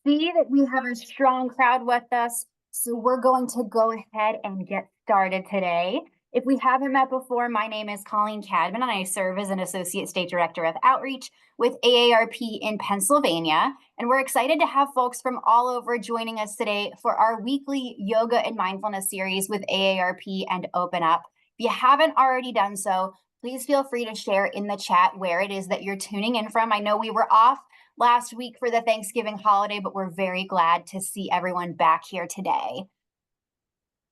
see that we have a strong crowd with us, so we're going to go ahead and get started today. If we haven't met before, my name is Colleen Cadman, and I serve as an Associate State Director of Outreach with AARP in Pennsylvania. And we're excited to have folks from all over joining us today for our weekly yoga and mindfulness series with AARP and Open Up. If you haven't already done so, please feel free to share in the chat where it is that you're tuning in from. I know we were off last week for the Thanksgiving holiday, but we're very glad to see everyone back here today.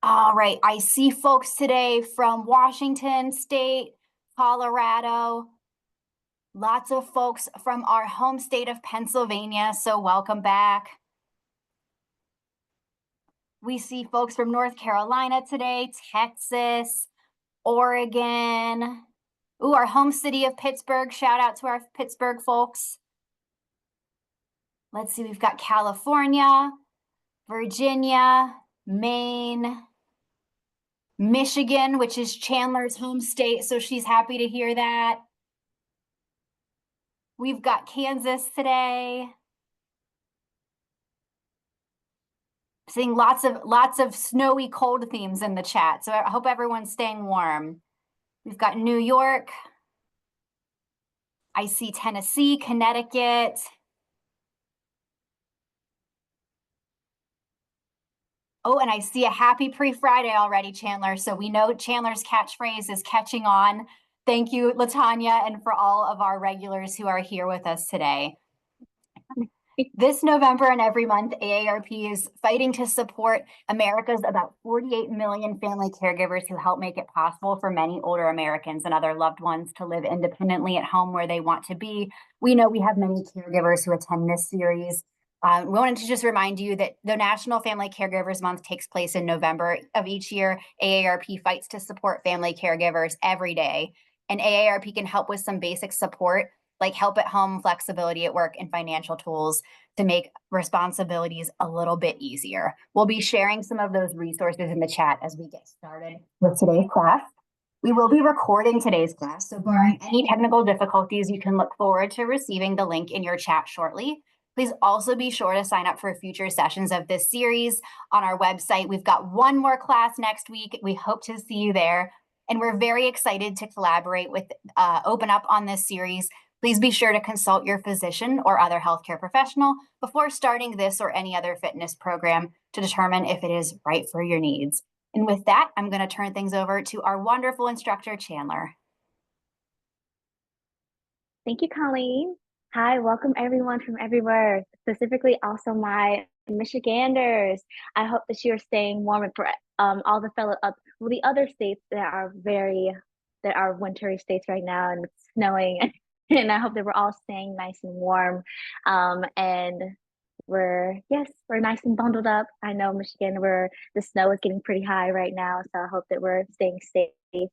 All right, I see folks today from Washington State, Colorado, lots of folks from our home state of Pennsylvania, so welcome back. We see folks from North Carolina today, Texas, Oregon. Ooh, our home city of Pittsburgh. Shout out to our Pittsburgh folks. Let's see, we've got California, Virginia, Maine, Michigan, which is Chandler's home state, so she's happy to hear that. We've got Kansas today. Seeing lots of snowy cold themes in the chat, so I hope everyone's staying warm. We've got New York. I see Tennessee, Connecticut. Oh, and I see a happy pre-Friday already, Chandler. So we know Chandler's catchphrase is catching on. Thank you, LaTanya, and for all of our regulars who are here with us today. This November and every month, AARP is fighting to support America's about 48 million family caregivers who help make it possible for many older Americans and other loved ones to live independently at home where they want to be. We know we have many caregivers who attend this series. We wanted to just remind you that the National Family Caregivers Month takes place in November of each year. AARP fights to support family caregivers every day, and AARP can help with some basic support like help at home, flexibility at work, and financial tools to make responsibilities a little bit easier. We'll be sharing some of those resources in the chat as we get started with today's class. We will be recording today's class, so barring any technical difficulties, you can look forward to receiving the link in your chat shortly. Please also be sure to sign up for future sessions of this series on our website. We've got one more class next week. We hope to see you there. And we're very excited to collaborate with Open Up on this series. Please be sure to consult your physician or other healthcare professional before starting this or any other fitness program to determine if it is right for your needs. And with that, I'm going to turn things over to our wonderful instructor, Chandler. Thank you, Colleen. Hi, welcome everyone from everywhere, specifically also my Michiganders. I hope that you're staying warm and for all the the other states that are wintry states right now and it's snowing. And I hope that we're all staying nice and warm. And we're nice and bundled up. I know Michigan, the snow is getting pretty high right now, so I hope that we're staying safe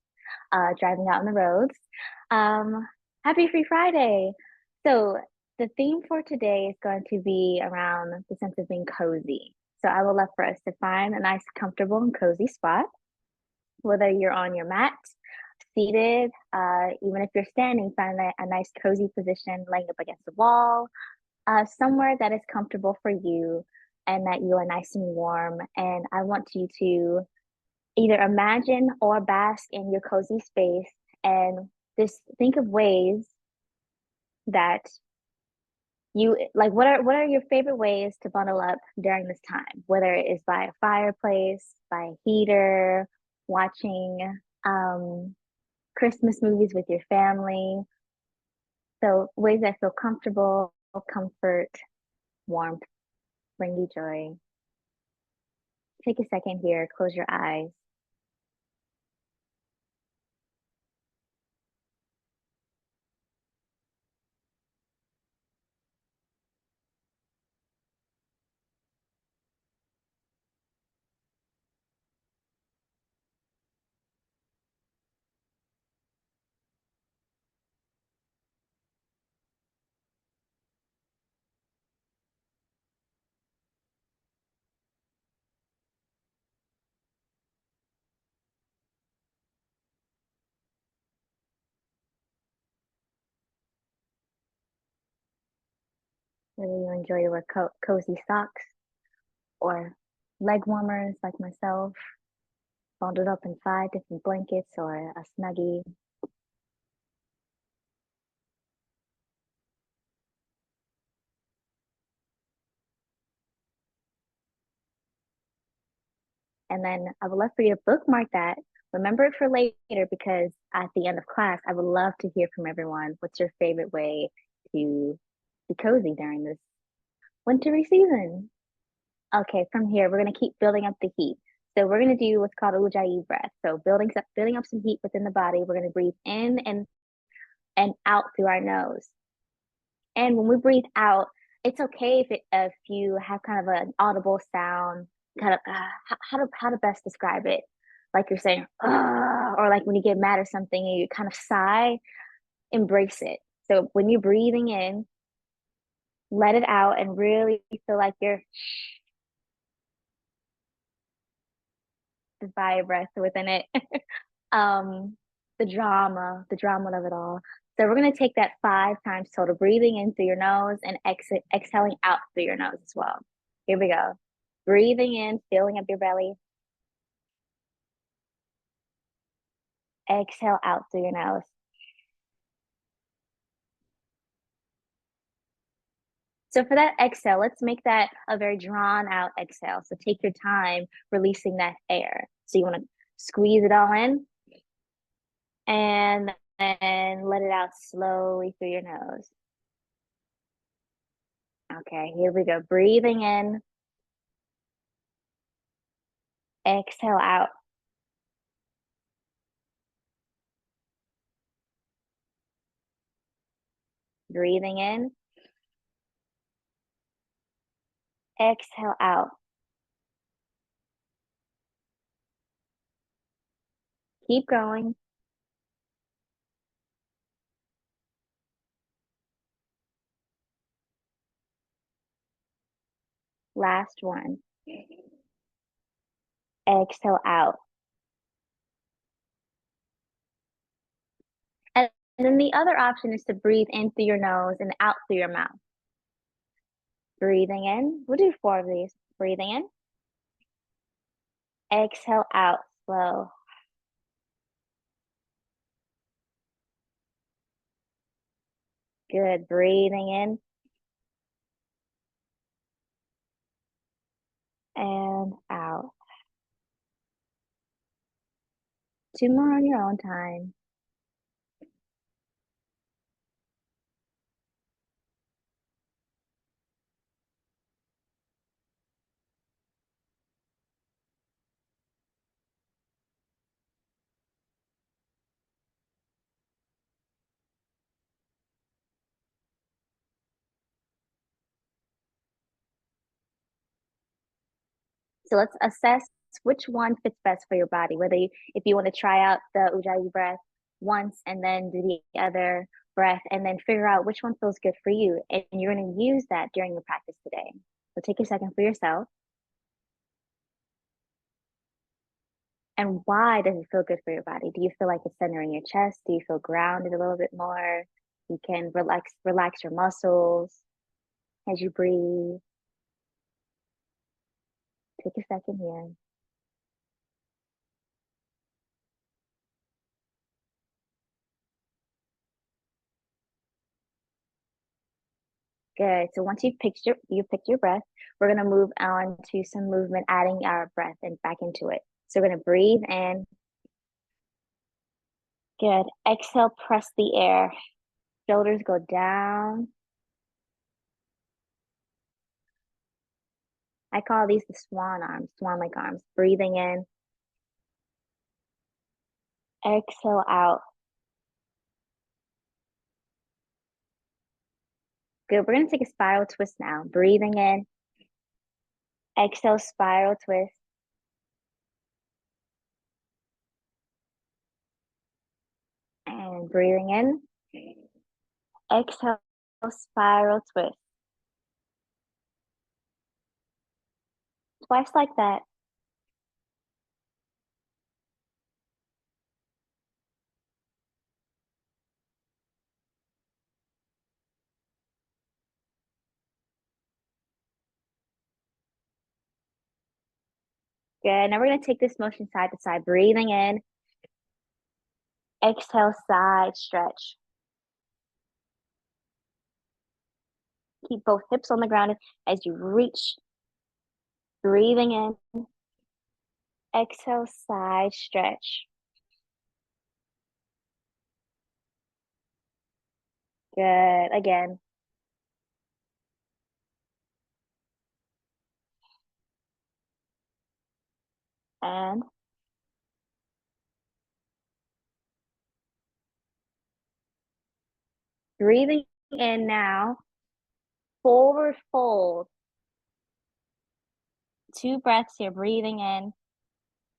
driving out on the roads. Happy Free Friday. So the theme for today is going to be around the sense of being cozy. So I would love for us to find a nice, comfortable and cozy spot, whether you're on your mat, seated, even if you're standing, find a nice cozy position, laying up against the wall, somewhere that is comfortable for you and that you are nice and warm. And I want you to either imagine or bask in your cozy space and just think of ways that you like. What are your favorite ways to bundle up during this time? Whether it is by a fireplace, by a heater, watching Christmas movies with your family. So ways that feel comfortable, comfort, warmth, bring you joy. Take a second here, close your eyes. Whether you enjoy to wear cozy socks or leg warmers like myself, bundled up in 5 different blankets or a snuggie. And then I would love for you to bookmark that. Remember it for later because at the end of class, I would love to hear from everyone. What's your favorite way to be cozy during this wintry season? Okay, from here, we're going to keep building up the heat. So we're going to do what's called a Ujjayi breath. So building up some heat within the body. We're going to breathe in and out through our nose. And when we breathe out, it's okay if you have kind of an audible sound, kind of how to best describe it, like you're saying, or like when you get mad or something, and you kind of sigh. Embrace it. So when you're breathing in, let it out, and really feel like you're the fire breath within it. um, the drama of it all. So we're gonna take that 5 times total, breathing in through your nose and exhaling out through your nose as well. Here we go. Breathing in, filling up your belly. Exhale out through your nose. So for that exhale, let's make that a very drawn out exhale. So take your time releasing that air. So you want to squeeze it all in and then let it out slowly through your nose. Okay, here we go. Breathing in, exhale out. Breathing in, exhale out. Keep going. Last one. Exhale out. And then the other option is to breathe in through your nose and out through your mouth. Breathing in. We'll do 4 of these. Breathing in. Exhale out. Slow. Good. Breathing in and out. 2 more on your own time. So let's assess which one fits best for your body. If you want to try out the Ujjayi breath once and then do the other breath and then figure out which one feels good for you. And you're going to use that during your practice today. So take a second for yourself. And why does it feel good for your body? Do you feel like it's centering your chest? Do you feel grounded a little bit more? You can relax your muscles as you breathe. Take a second here. Good. So once you picked your breath, we're gonna move on to some movement, adding our breath and back into it. So we're gonna breathe in. Good. Exhale, press the air. Shoulders go down. I call these the swan arms, swan-like arms. Breathing in. Exhale out. Good. We're gonna take a spiral twist now. Breathing in. Exhale, spiral twist. And breathing in. Exhale, spiral twist. Twice like that. Good. Now we're going to take this motion side to side, breathing in. Exhale, side stretch. Keep both hips on the ground as you reach. Breathing in. Exhale, side stretch. Good. Again. And breathing in now. Forward fold. 2 breaths here, breathing in.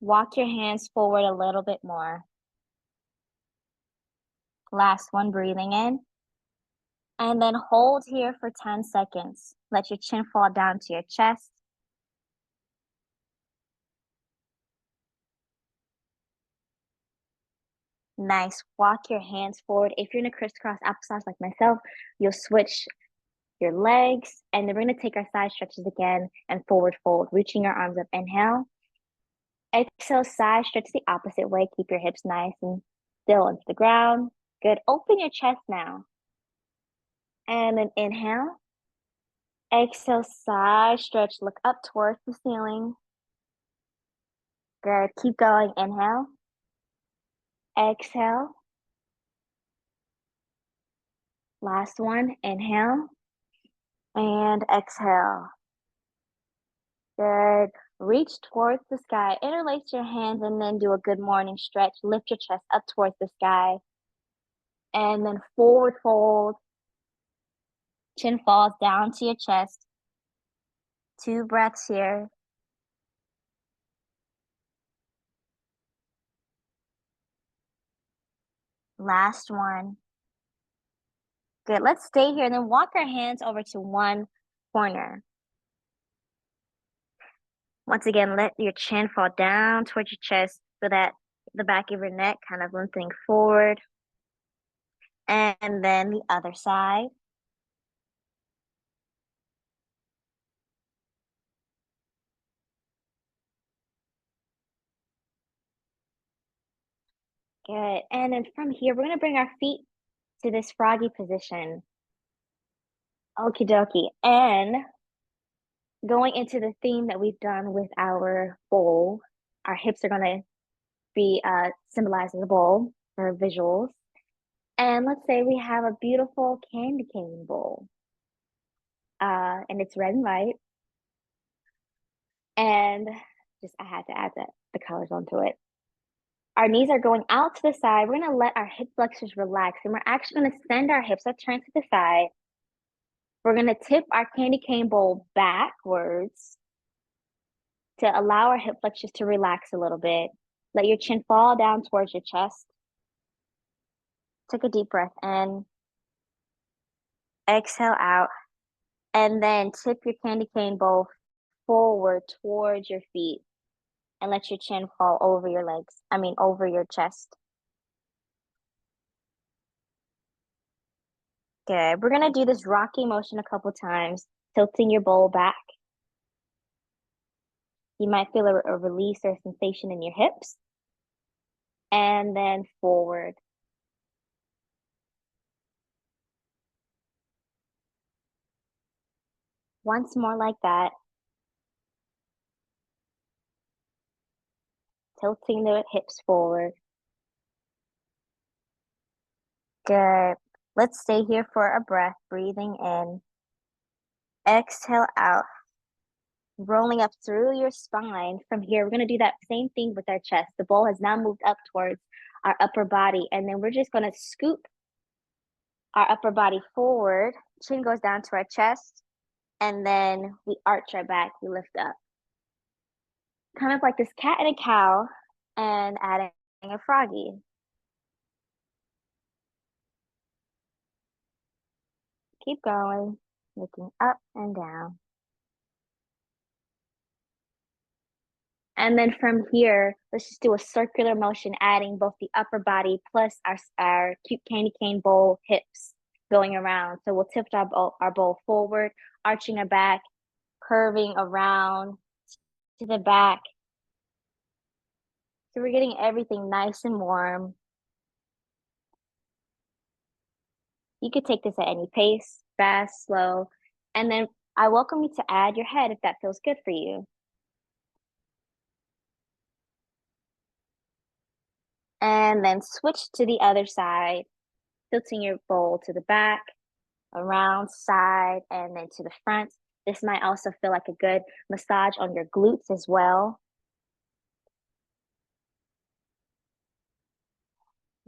Walk your hands forward a little bit more. Last one, breathing in. And then hold here for 10 seconds. Let your chin fall down to your chest. Nice. Walk your hands forward. If you're in a crisscross applesauce like myself, you'll switch your legs. And then we're going to take our side stretches again and forward fold, reaching your arms up. Inhale. Exhale, side stretch the opposite way. Keep your hips nice and still into the ground. Good. Open your chest now. And then inhale. Exhale, side stretch. Look up towards the ceiling. Good. Keep going. Inhale. Exhale. Last one. Inhale. And exhale. Good. Reach towards the sky. Interlace your hands and then do a good morning stretch. Lift your chest up towards the sky. And then forward fold. Chin falls down to your chest. 2 breaths here. Last one. Good. Let's stay here and then walk our hands over to one corner. Once again, let your chin fall down towards your chest so that the back of your neck kind of lengthening forward. And then the other side. Good. And then from here, we're going to bring our feet to this froggy position. Okie dokie. And going into the theme that we've done with our bowl, our hips are going to be symbolizing the bowl for visuals. And let's say we have a beautiful candy cane bowl. And it's red and white. And I had to add the colors onto it. Our knees are going out to the side. We're going to let our hip flexors relax. And we're actually going to send our hips. Let's turn to the side. We're going to tip our candy cane bowl backwards to allow our hip flexors to relax a little bit. Let your chin fall down towards your chest. Take a deep breath in. Exhale out. And then tip your candy cane bowl forward towards your feet. And let your chin fall over your legs. Over your chest. Good. We're going to do this rocking motion a couple times, tilting your bowl back. You might feel a release or a sensation in your hips. And then forward. Once more like that. Tilting the hips forward. Good. Let's stay here for a breath, breathing in. Exhale out. Rolling up through your spine. From here, we're going to do that same thing with our chest. The bowl has now moved up towards our upper body. And then we're just going to scoop our upper body forward. Chin goes down to our chest. And then we arch our back. We lift up. Kind of like this cat and a cow. And adding a froggy. Keep going. Looking up and down. And then from here, let's just do a circular motion, adding both the upper body plus our cute candy cane bowl hips going around. So we'll tip our bowl forward, arching our back, curving around to the back, So we're getting everything nice and warm. You could take this at any pace, fast, slow, and then I welcome you to add your head if that feels good for you. And then switch to the other side, tilting your bowl to the back, around, side, and then to the front. This might also feel like a good massage on your glutes as well.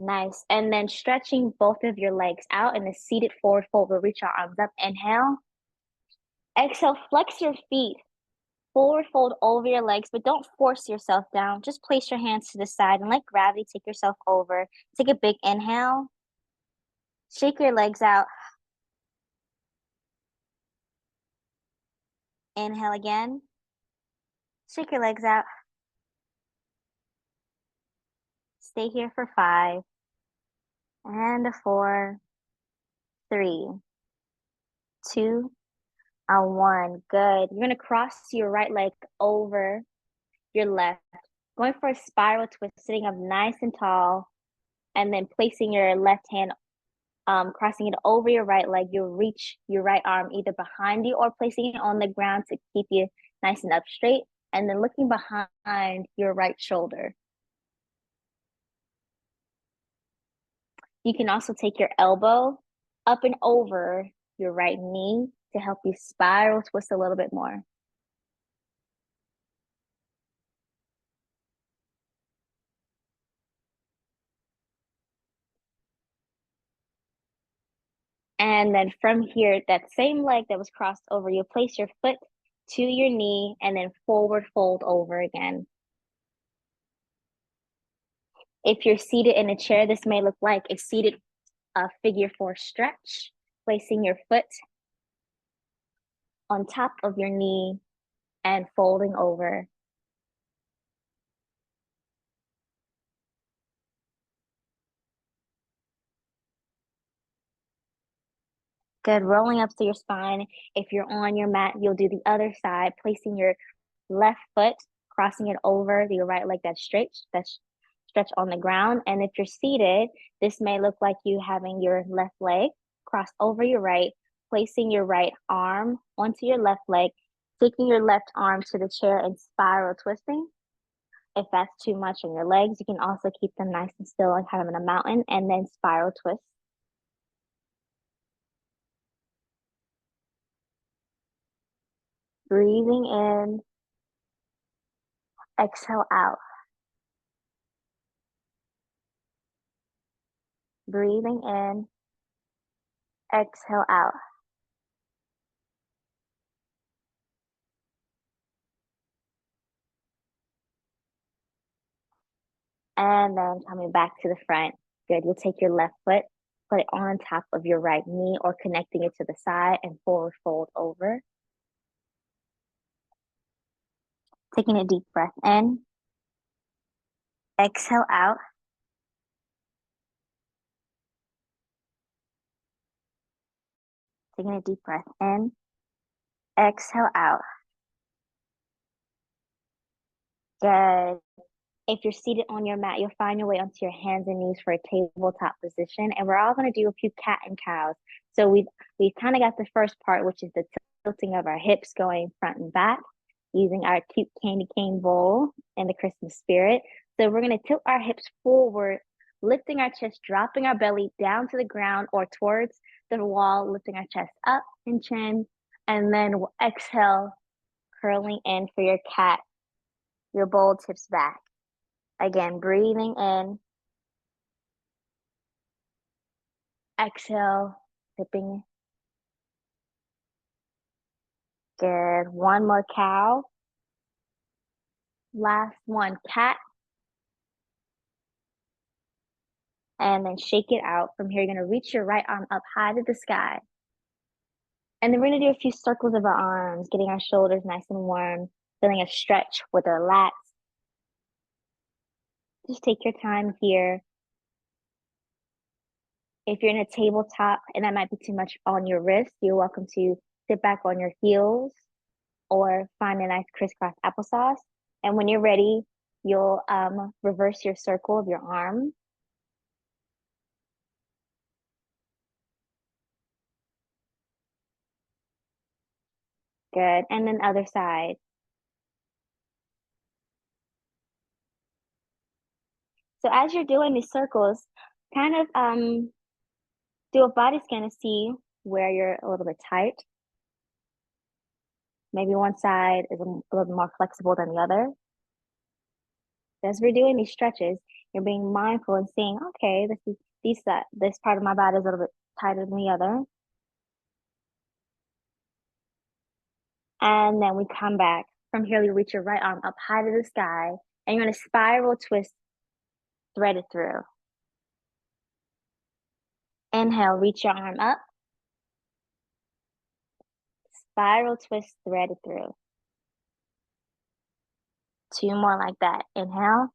Nice. And then stretching both of your legs out in a seated forward fold. We'll reach our arms up. Inhale. Exhale, flex your feet. Forward fold over your legs, but don't force yourself down. Just place your hands to the side and let gravity take yourself over. Take a big inhale. Shake your legs out. Inhale again. Shake your legs out. Stay here for 5. And a 4, 3, 2, a 1. Good. You're going to cross your right leg over your left. Going for a spiral twist, sitting up nice and tall. And then placing your left hand, crossing it over your right leg. You'll reach your right arm either behind you or placing it on the ground to keep you nice and up straight. And then looking behind your right shoulder. You can also take your elbow up and over your right knee to help you spiral twist a little bit more. And then from here, that same leg that was crossed over, you'll place your foot to your knee and then forward fold over again. If you're seated in a chair, this may look like a seated figure 4 stretch, placing your foot on top of your knee and folding over. Good, rolling up to your spine. If you're on your mat, you'll do the other side, placing your left foot, crossing it over your right leg that's stretched on the ground. And if you're seated, this may look like you having your left leg crossed over your right, placing your right arm onto your left leg, taking your left arm to the chair and spiral twisting. If that's too much on your legs, you can also keep them nice and still, like having a mountain, and then spiral twist. Breathing in, exhale out. Breathing in, exhale out. And then coming back to the front. Good. You'll take your left foot, put it on top of your right knee or connecting it to the side and forward fold over. Taking a deep breath in. Exhale out. Taking a deep breath in. Exhale out. Good. If you're seated on your mat, you'll find your way onto your hands and knees for a tabletop position. And we're all going to do a few cat and cows. So we've kind of got the first part, which is the tilting of our hips going front and back, using our cute candy cane bowl in the Christmas spirit. So we're going to tilt our hips forward, lifting our chest, dropping our belly down to the ground or towards the wall, lifting our chest up and chin. And then we'll exhale, curling in for your cat. Your bowl tips back. Again, breathing in. Exhale, tipping. Good. One more cow. Last one, cat. And then shake it out. From here, you're going to reach your right arm up high to the sky. And then we're going to do a few circles of our arms, getting our shoulders nice and warm, feeling a stretch with our lats. Just take your time here. If you're in a tabletop and that might be too much on your wrist, you're welcome to sit back on your heels or find a nice crisscross applesauce. And when you're ready, you'll reverse your circle of your arm. Good. And then other side. So as you're doing these circles, kind of do a body scan to see where you're a little bit tight. Maybe one side is a little bit more flexible than the other. As we're doing these stretches, you're being mindful and saying, okay, this part of my body is a little bit tighter than the other. And then we come back. From here, you reach your right arm up high to the sky, and you're gonna spiral twist, thread it through. Inhale, reach your arm up. Spiral twist, thread it through. 2 more like that. Inhale.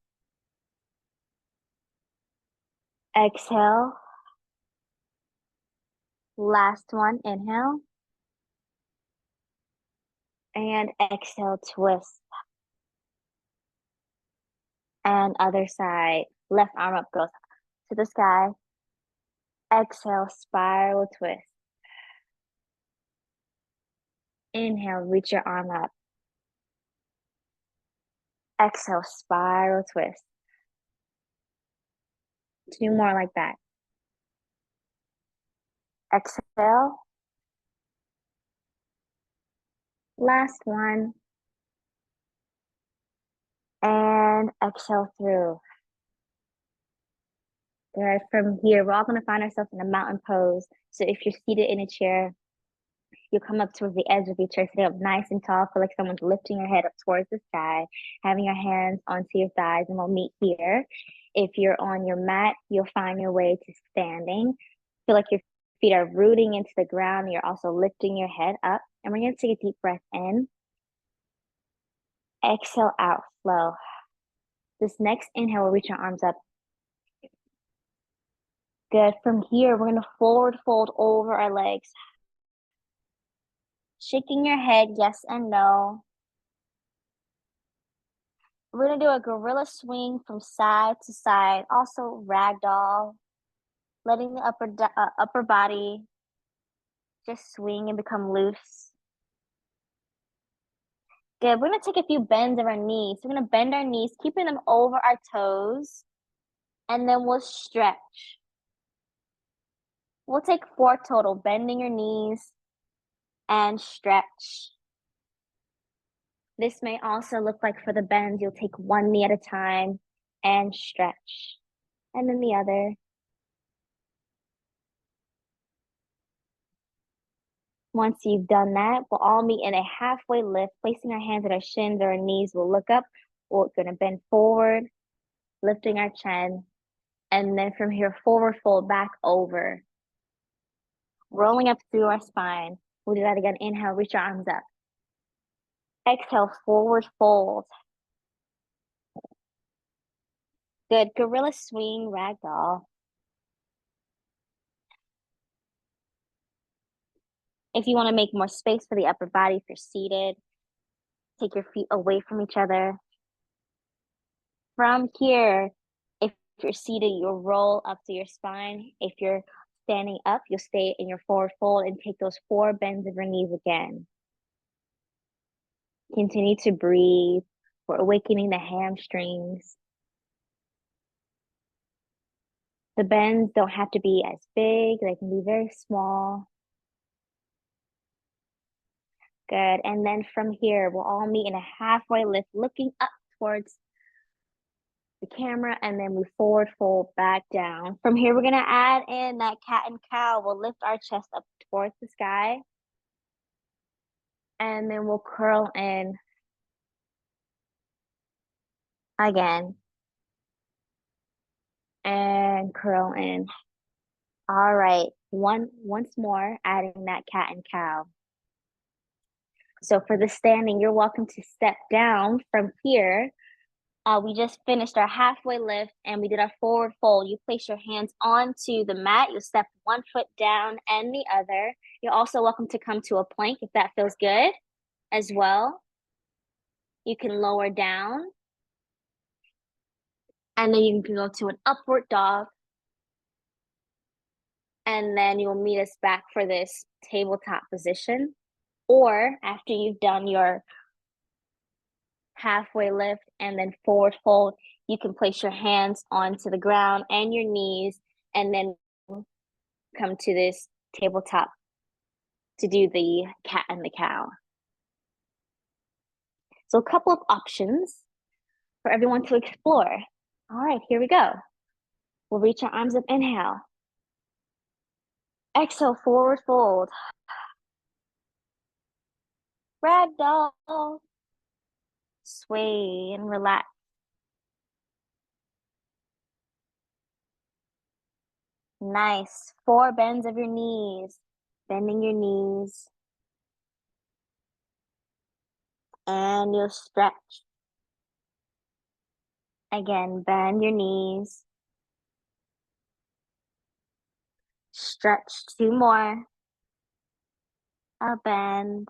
Exhale. Last one, inhale. And exhale, twist. And other side. Left arm up goes to the sky. Exhale, spiral twist. Inhale, reach your arm up. Exhale, spiral twist. 2 more like that. Exhale. Last one. And exhale through. Good. From here, we're all going to find ourselves in a mountain pose. So if you're seated in a chair, you'll come up towards the edge of your chair, sit up nice and tall, feel like someone's lifting your head up towards the sky, having your hands onto your thighs, and we'll meet here. If you're on your mat, you'll find your way to standing. Feel like your feet are rooting into the ground, and you're also lifting your head up. And we're going to take a deep breath in. Exhale out, slow. This next inhale, we'll reach our arms up. Good. From here, we're going to forward fold over our legs. Shaking your head, yes and no. We're going to do a gorilla swing from side to side, also ragdoll, letting the upper body just swing and become loose. Good. We're going to take a few bends of our knees. We're going to bend our knees, keeping them over our toes, and then we'll stretch. We'll take 4 total, bending your knees and stretch. This may also look like for the bends, you'll take 1 knee at a time and stretch. And then the other. Once you've done that, we'll all meet in a halfway lift, placing our hands at our shins or our knees. We'll look up. We're going to bend forward, lifting our chin. And then from here, forward fold back over. Rolling up through our spine. We'll do that again. Inhale, reach your arms up. Exhale, forward fold. Good. Gorilla swing, ragdoll. If you want to make more space for the upper body, if you're seated, take your feet away from each other. From here, if you're seated, you'll roll up to your spine. If you're standing up, you'll stay in your forward fold and take those 4 bends of your knees again. Continue to breathe. We're awakening the hamstrings. The bends don't have to be as big. They can be very small. Good. And then from here, we'll all meet in a halfway lift, looking up towards the camera, and then we forward fold back down. From here, we're going to add in that cat and cow. We'll lift our chest up towards the sky. And then we'll curl in again. And curl in. All right. Once more, adding that cat and cow. So for the standing, you're welcome to step down from here. We just finished our halfway lift and we did our forward fold. You place your hands onto the mat. You step 1 foot down and the other. You're also welcome to come to a plank if that feels good as well. You can lower down. And then you can go to an upward dog. And then you'll meet us back for this tabletop position. Or after you've done your halfway lift and then forward fold, you can place your hands onto the ground and your knees and then come to this tabletop to do the cat and the cow. So a couple of options for everyone to explore. All right, here we go. We'll reach our arms up, inhale. Exhale, forward fold. Ragdoll. Sway and relax. Nice. 4 bends of your knees. Bending your knees. And you'll stretch. Again, bend your knees. Stretch 2 more. A bend.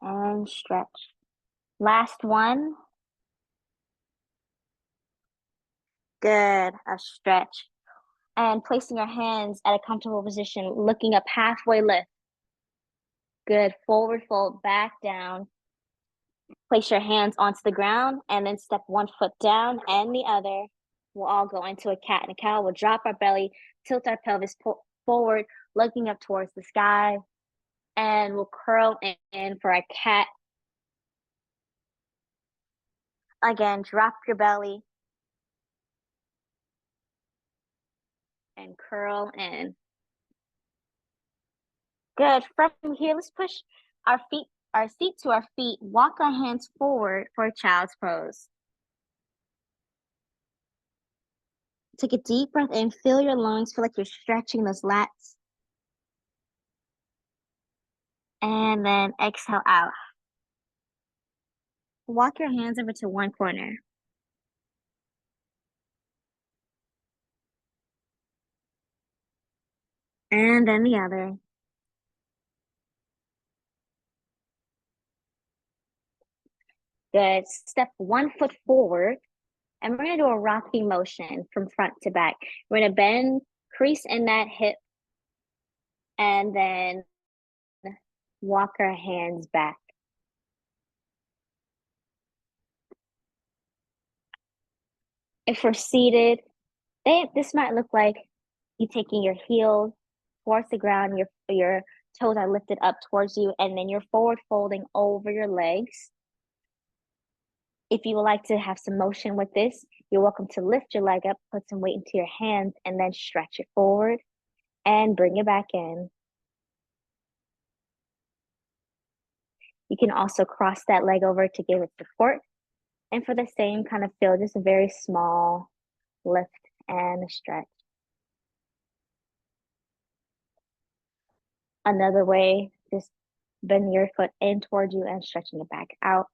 And stretch. Last one. Good. A stretch. And placing your hands at a comfortable position, looking up, halfway lift. Good. Forward fold, back down. Place your hands onto the ground and then step 1 foot down and the other. We'll all go into a cat and a cow. We'll drop our belly, tilt our pelvis forward, looking up towards the sky. And we'll curl in for a cat. Again, drop your belly. And curl in. Good. From here, let's push our seat to our feet. Walk our hands forward for a child's pose. Take a deep breath in. Fill your lungs. Feel like you're stretching those lats. And then exhale out. Walk your hands over to one corner. And then the other. Good. Step 1 foot forward. And we're going to do a rocking motion from front to back. We're going to bend, crease in that hip, and then walk our hands back. If we're seated, this might look like you taking your heels towards the ground, your toes are lifted up towards you, and then you're forward folding over your legs. If you would like to have some motion with this, you're welcome to lift your leg up, put some weight into your hands, and then stretch it forward and bring it back in. You can also cross that leg over to give it support. And for the same kind of feel, just a very small lift and a stretch. Another way, just bend your foot in towards you and stretching it back out.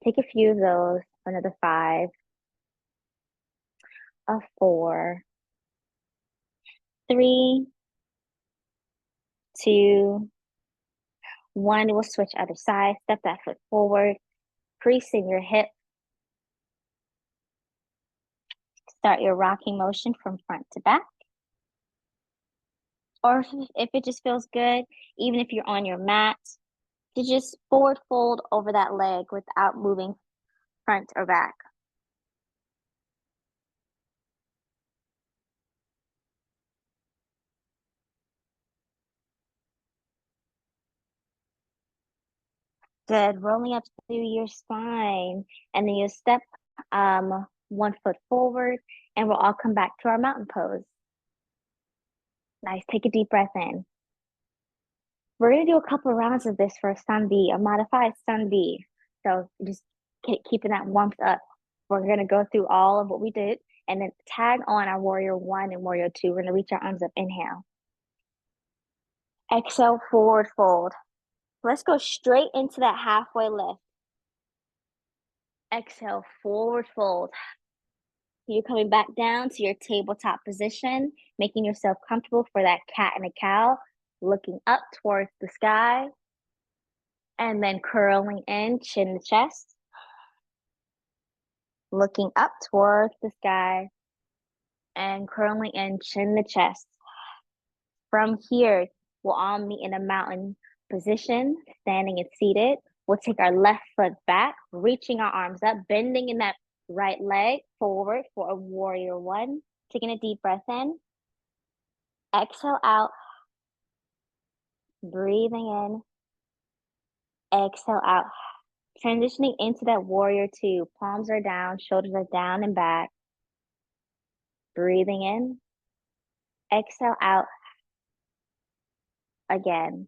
Take a few of those, another 5, a 4, 3, 2, 1. We'll switch other side, step that foot forward, crease in your hip. Start your rocking motion from front to back. Or if it just feels good, even if you're on your mat, to just forward fold over that leg without moving front or back. Good. Rolling up through your spine. And then you step 1 foot forward, and we'll all come back to our mountain pose. Nice. Take a deep breath in. We're going to do a couple of rounds of this for a sun B, a modified sun B. So just keeping that warmth up. We're going to go through all of what we did and then tag on our warrior 1 and warrior 2. We're going to reach our arms up. Inhale. Exhale, forward fold. Let's go straight into that halfway lift. Exhale, forward fold. You're coming back down to your tabletop position, making yourself comfortable for that cat and a cow, looking up towards the sky. And then curling in, chin to chest. Looking up towards the sky. And curling in, chin to chest. From here, we'll all meet in a mountain position, standing and seated. We'll take our left foot back, reaching our arms up, bending in that right leg forward for a warrior one. Taking a deep breath in. Exhale out. Breathing in. Exhale out. Transitioning into that warrior two. Palms are down, shoulders are down and back. Breathing in. Exhale out. Again.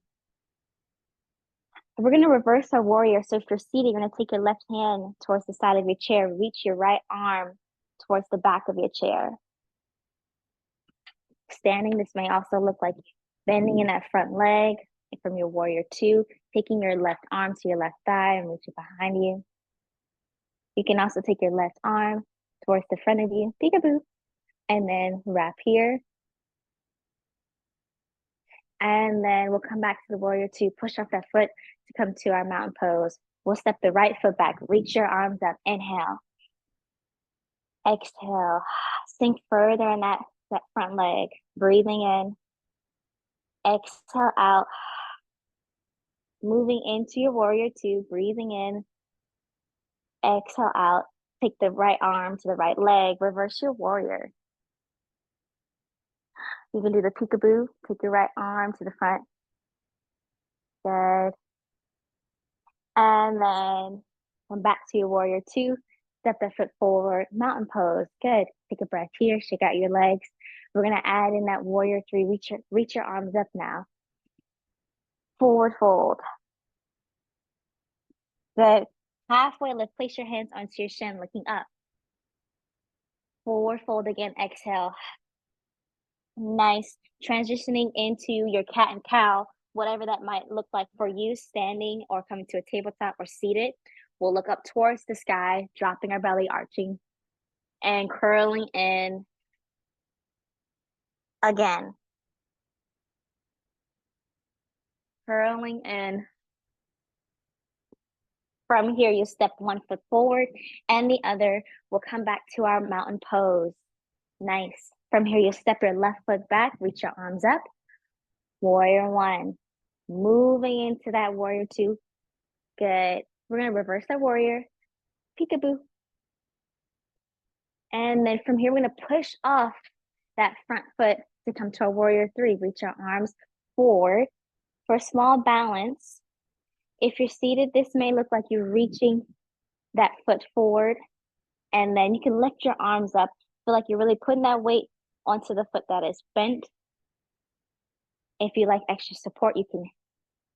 We're going to reverse our warrior. So if you're seated, you're going to take your left hand towards the side of your chair. Reach your right arm towards the back of your chair. Standing, this may also look like bending in that front leg from your warrior two, taking your left arm to your left thigh and reach it behind you. You can also take your left arm towards the front of you, peekaboo, and then wrap here. And then we'll come back to the warrior two, push off that foot to come to our mountain pose. We'll step the right foot back, reach your arms up, inhale. Exhale, sink further in that front leg, breathing in. Exhale out, moving into your warrior two, breathing in. Exhale out, take the right arm to the right leg, reverse your warrior. You can do the peekaboo, take your right arm to the front. Good. And then come back to your warrior two, step that foot forward, mountain pose. Good. Take a breath here, shake out your legs. We're gonna add in that warrior three, reach your arms up now. Forward fold. Good. Halfway lift, place your hands onto your shin, looking up. Forward fold again, exhale. Nice. Transitioning into your cat and cow, whatever that might look like for you, standing or coming to a tabletop or seated. We'll look up towards the sky, dropping our belly, arching, and curling in again. Curling in. From here, you step one foot forward and the other. We'll come back to our mountain pose. Nice. From here, you step your left foot back, reach your arms up. Warrior one. Moving into that warrior two. Good. We're going to reverse that warrior. Peekaboo. And then from here, we're going to push off that front foot to come to our warrior three. Reach your arms forward for a small balance. If you're seated, this may look like you're reaching that foot forward. And then you can lift your arms up. Feel like you're really putting that weight onto the foot that is bent. If you like extra support, you can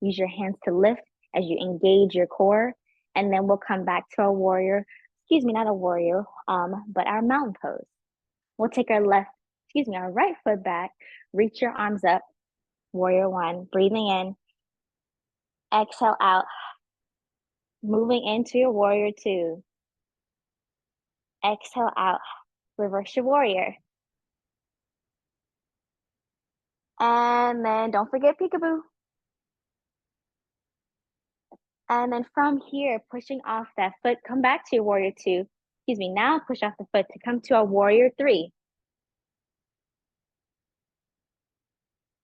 use your hands to lift as you engage your core. And then we'll come back to our warrior, not a warrior, but our mountain pose. We'll take our our right foot back, reach your arms up, warrior one, breathing in, exhale out, moving into your warrior two, exhale out, reverse your warrior. And then don't forget peekaboo. And then from here, pushing off that foot, come back to your warrior two. Now push off the foot to come to our warrior three.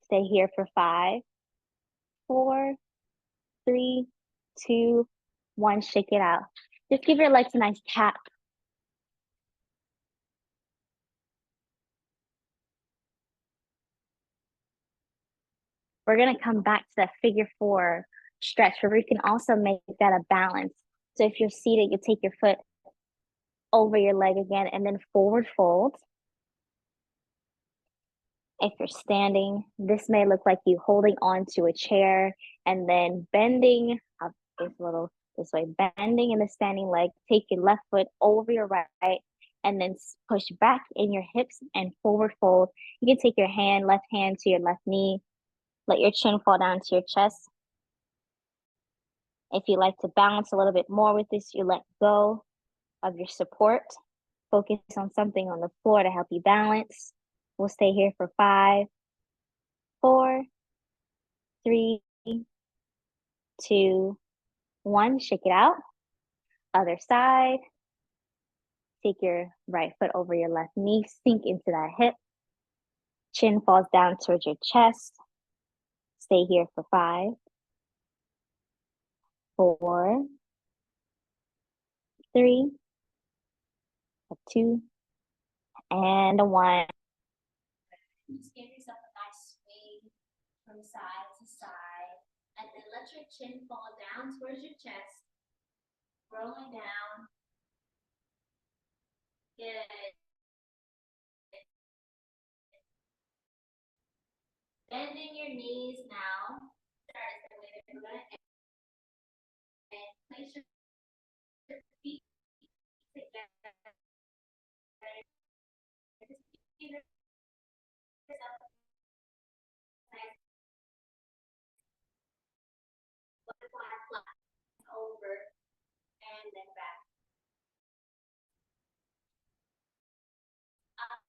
Stay here for 5, 4, 3, 2, 1. Shake it out. Just give your legs a nice tap. We're going to come back to that figure 4 stretch where we can also make that a balance. So if you're seated, you take your foot over your leg again and then forward fold. If you're standing, this may look like you holding on to a chair and then bending up this way, bending in the standing leg. Take your left foot over your right and then push back in your hips and forward fold. You can take your left hand to your left knee. Let your chin fall down to your chest. If you like to balance a little bit more with this, you let go of your support. Focus on something on the floor to help you balance. We'll stay here for 5, 4, 3, 2, 1, shake it out. Other side. Take your right foot over your left knee, sink into that hip. Chin falls down towards your chest. Stay here for 5, 4, 3, 2, and 1. Just give yourself a nice swing from side to side, and then let your chin fall down towards your chest, rolling down. Good. Bending your knees now. Start the way that you're gonna end. And place your feet together. Just give yourself a nice butterfly flat over and then back. Up,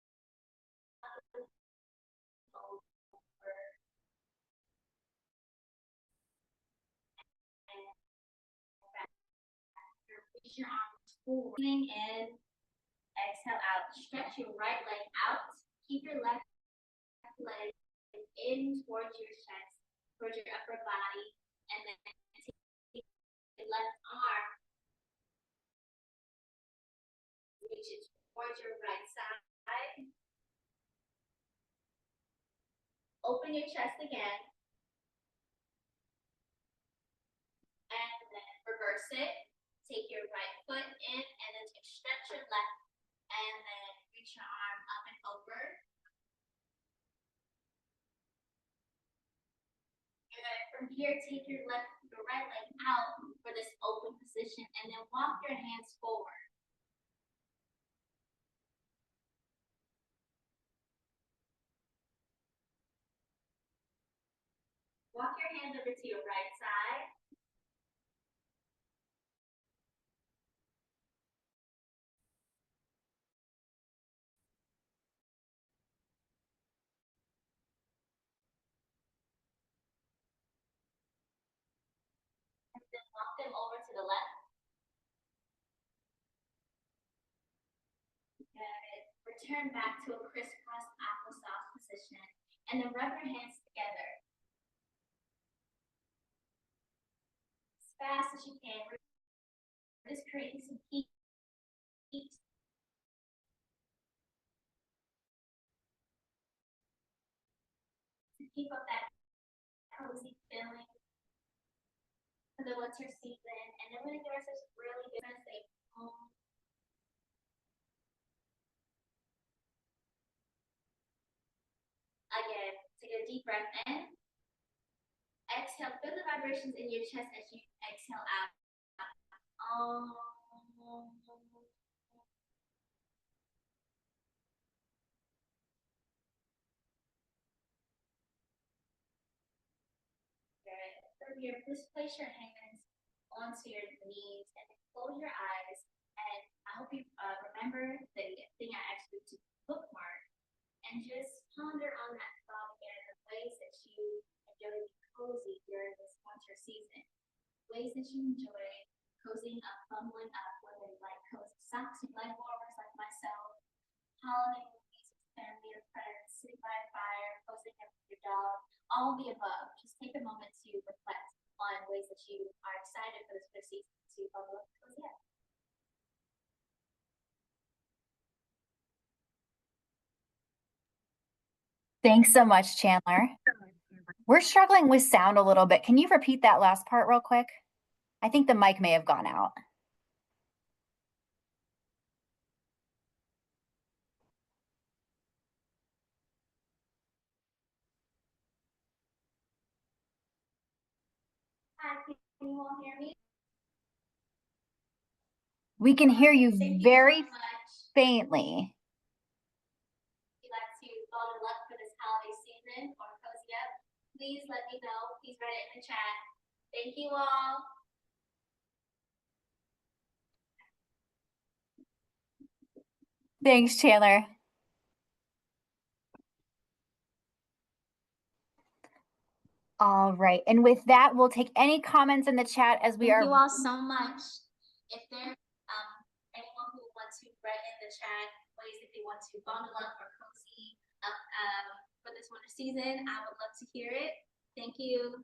over, and back. Reach your arms forward. Breathing in, exhale out. Stretch your right leg out. Keep your left leg in towards your chest, towards your upper body, and then take your left arm, reach it towards your right side. Open your chest again, and then reverse it. Take your right foot in, and then stretch your left, and then reach your arm up and over. From here, take your right leg out for this open position, and then walk your hands forward. Walk your hands over to your right side. And then walk them over to the left. Good. Return back to a crisscross applesauce position, and then rub your hands together. As fast as you can. We're just creating some heat. To keep up that cozy feeling for the winter season, and then when the rest is really good, I'm gonna say home. Again, take a deep breath in. Exhale, feel the vibrations in your chest as you exhale out. Good. From here, just place your hands onto your knees and close your eyes. And I hope you remember the thing I asked you to bookmark, and just ponder on that thought again, the ways that you enjoy being cozy during this winter season. Ways that you enjoy cozying up, bumbling up, whether you like cozy socks, you like warmers like myself, holiday movies with family or friends, sitting by a fire, cozying up with your dog, all of the above. Just take a moment to reflect on ways that you are excited for this winter season to bubble up and cozy up. Thanks so much, Chandler. We're struggling with sound a little bit. Can you repeat that last part real quick? I think the mic may have gone out. Hi, can you all hear me? We can hear you very so faintly. If you'd like to bundle up for this holiday season or cozy up, please let me know. Please write it in the chat. Thank you all. Thanks, Chandler. All right. And with that, we'll take any comments in the chat as we Thank are. you all so much. If there's anyone who wants to write in the chat ways that they want to bundle up or cozy up for this winter season, I would love to hear it. Thank you.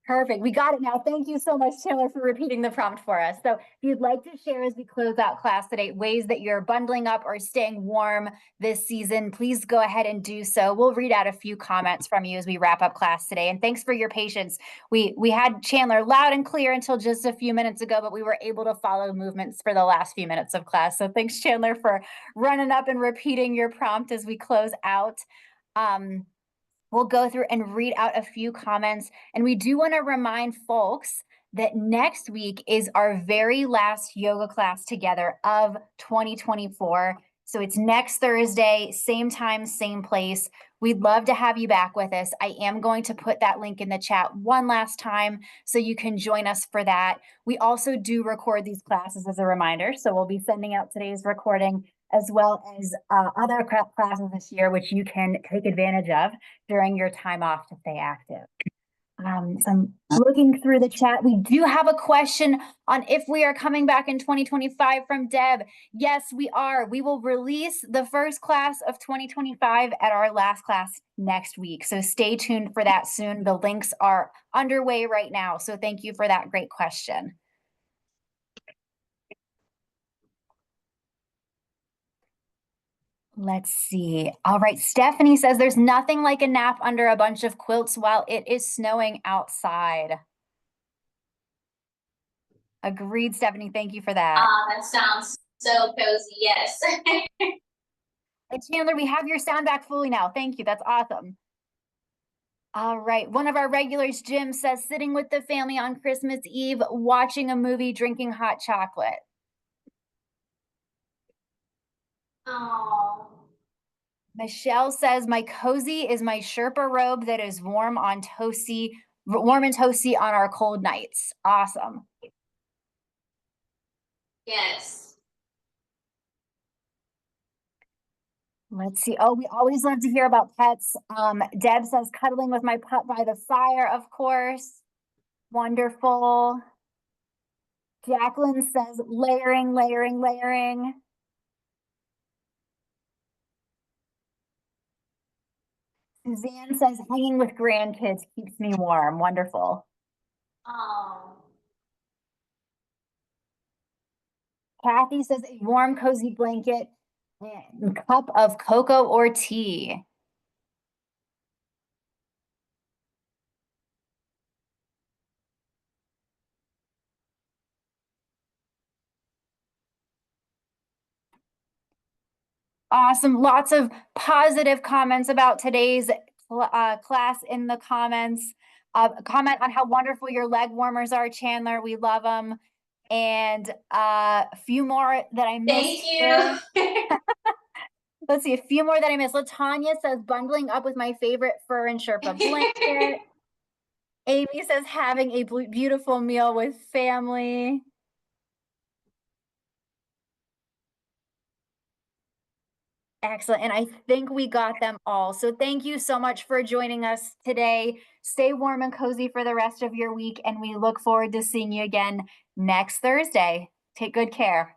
Perfect. We got it now. Thank you so much, Taylor, for repeating the prompt for us. So if you'd like to share as we close out class today, ways that you're bundling up or staying warm this season, please go ahead and do so. We'll read out a few comments from you as we wrap up class today. And thanks for your patience. We had Chandler loud and clear until just a few minutes ago, but we were able to follow movements for the last few minutes of class. So thanks, Chandler, for running up and repeating your prompt as we close out. We'll go through and read out a few comments. And we do want to remind folks that next week is our very last yoga class together of 2024. So it's next Thursday, same time, same place. We'd love to have you back with us. I am going to put that link in the chat one last time so you can join us for that. We also do record these classes as a reminder. So we'll be sending out today's recording as well as other classes this year, which you can take advantage of during your time off to stay active. So I'm looking through the chat. We do have a question on if we are coming back in 2025 from Deb. Yes, we are. We will release the first class of 2025 at our last class next week. So stay tuned for that soon. The links are underway right now. So thank you for that great question. Let's see. All right. Stephanie says there's nothing like a nap under a bunch of quilts while it is snowing outside. Agreed, Stephanie. Thank you for that. That sounds so cozy. Yes. And Chandler, we have your sound back fully now. Thank you. That's awesome. All right. One of our regulars, Jim, says sitting with the family on Christmas Eve, watching a movie, drinking hot chocolate. Oh. Michelle says my cozy is my Sherpa robe that is warm and toasty on our cold nights. Awesome. Yes. Let's see. Oh, we always love to hear about pets. Deb says cuddling with my pup by the fire, of course. Wonderful. Jacqueline says layering, layering, layering. Suzanne says hanging with grandkids keeps me warm. Wonderful. Oh. Kathy says a warm, cozy blanket and cup of cocoa or tea. Awesome. Lots of positive comments about today's class in the comments. Comment on how wonderful your leg warmers are, Chandler. We love them. And a few more that I missed. Thank you. Let's see, a few more that I missed. LaTanya says bundling up with my favorite fur and Sherpa blanket. Amy says having a beautiful meal with family. Excellent. And I think we got them all. So thank you so much for joining us today. Stay warm and cozy for the rest of your week. And we look forward to seeing you again next Thursday. Take good care.